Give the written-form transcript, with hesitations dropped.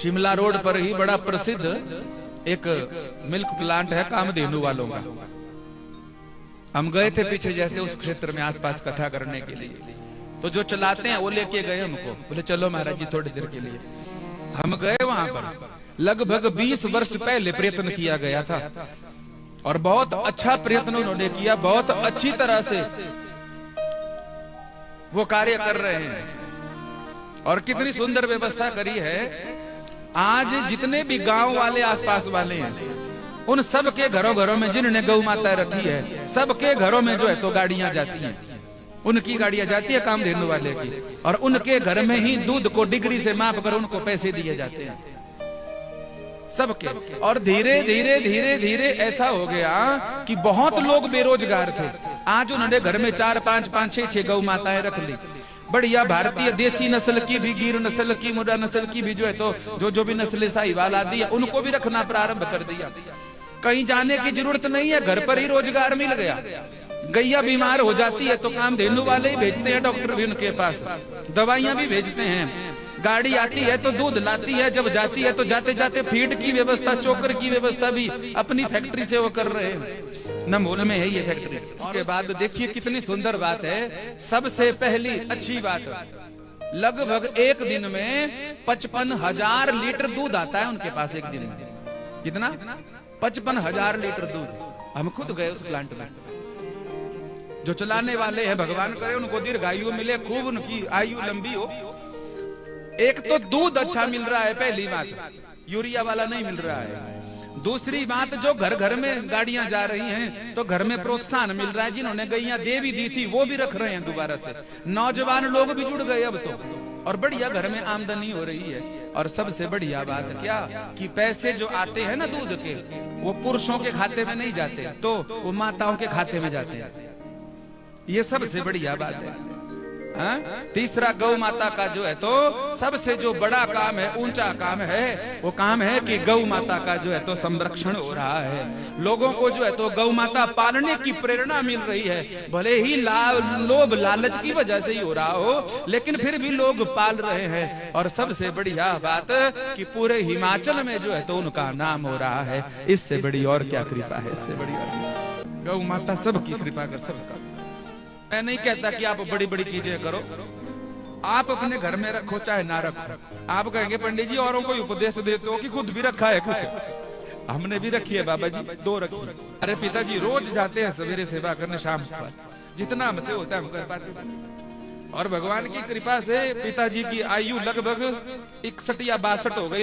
Shimla road पर ही बड़ा प्रसिद्ध एक मिल्क प्लांट है कामधेनु वालों का। हम गए थे पीछे जैसे उस क्षेत्र में आसपास कथा करने के लिए, तो जो चलाते हैं वो लेके गए हमको, बोले चलो महाराज जी थोड़ी देर के लिए। हम गए वहां पर, लगभग 20 वर्ष पहले प्रयत्न किया गया था और बहुत अच्छा प्रयत्न उन्होंने किया, बहुत अच्छी तरह से वो कार्य कर रहे हैं और कितनी सुंदर व्यवस्था करी है। आज जितने भी गांव वाले आसपास वाले हैं उन सब के घरों घरों में जिन्होंने गौ माता रखी है, सबके घरों में जो है तो गाड़ियां जाती हैं, उनकी गाड़ियां जाती है कामधेनु वाले की, और उनके घर में ही दूध को डिग्री से माप कर उनको पैसे दिए जाते हैं सबके। और धीरे धीरे धीरे धीरे ऐसा हो गया कि बहुत लोग बेरोजगार थे। आज उन्होंने घर में 4 5 5 6 6 गौ माताएं रख ली, बढ़िया भारतीय देसी नस्ल की भी, गिर नस्ल की, मुर्रा नस्ल की भी जो है तो जो भी नस्लें साहिवाल आदि है उनको भी रखना प्रारंभ कर दिया। कहीं जाने की जरूरत नहीं है, घर पर ही रोजगार मिल गया। गैया बीमार हो जाती है तो कामधेनु वाले ही भेजते हैं, डॉक्टर भी उनके पास, दवाइयां भी भेजते हैं। गाड़ी आती है तो दूध लाती है, जब जाती है तो जाते जाते फीड की व्यवस्था, चोकर की व्यवस्था भी अपनी फैक्ट्री से वो कर रहे हैं। नमोल में है ये फैक्ट्री। उसके बाद देखिए कितनी सुंदर बात है। सबसे पहली अच्छी बात, लगभग एक दिन में 55,000 लीटर दूध आता है उनके पास एक दिन में। कितना? 55,000 लीटर दूध। हम खुद गए उस प्लांट में। जो चलाने वाले हैं भगवान करे उनको दीर्घायु मिले, खूब उनकी आयु लंबी हो। एक तो दूध अच्छा मिल रहा है, पहली बात, यूरिया वाला नहीं मिल रहा है। दूसरी बात, जो घर घर में गाड़ियां जा रही हैं तो घर में प्रोत्साहन मिल रहा है। जिन्होंने गैया दे भी दी थी वो भी रख रहे हैं दोबारा से, नौजवान लोग भी जुड़ गए अब तो, और बढ़िया घर में आमदनी हो रही है। और सबसे बढ़िया बात क्या कि पैसे जो आते हैं ना दूध के, वो पुरुषों के खाते में नहीं जाते, तो वो माताओं के खाते में जाते हैं। ये सबसे बढ़िया बात है। तीसरा, गौ माता का जो है तो सबसे जो बड़ा काम है, ऊंचा काम है, वो काम है कि गौ माता का जो है तो संरक्षण हो रहा है। लोगों को जो है तो गौ माता पालने की प्रेरणा मिल रही है। भले ही लोभ लालच की वजह से ही हो रहा हो, लेकिन फिर भी लोग पाल रहे हैं। और सबसे बढ़िया बात कि पूरे हिमाचल में जो है तो उनका नाम हो रहा है। इससे बड़ी और क्या कृपा है, इससे बड़ी और गौ माता सबकी कृपा कर सबका। मैं नहीं कहता कि आप बड़ी बड़ी चीजें करो, आप अपने घर में रखो चाहे ना रखो। आप कहेंगे पंडित जी औरों को उपदेश देते हो कि खुद भी रखा है कुछ? हमने भी रखी है बाबा जी, 2 रखी। अरे पिताजी रोज जाते हैं सवेरे सेवा करने, शाम को जितना हमसे होता है हम कर पाते। और भगवान की कृपा से पिताजी की आयु लगभग 61 या 62 हो गई।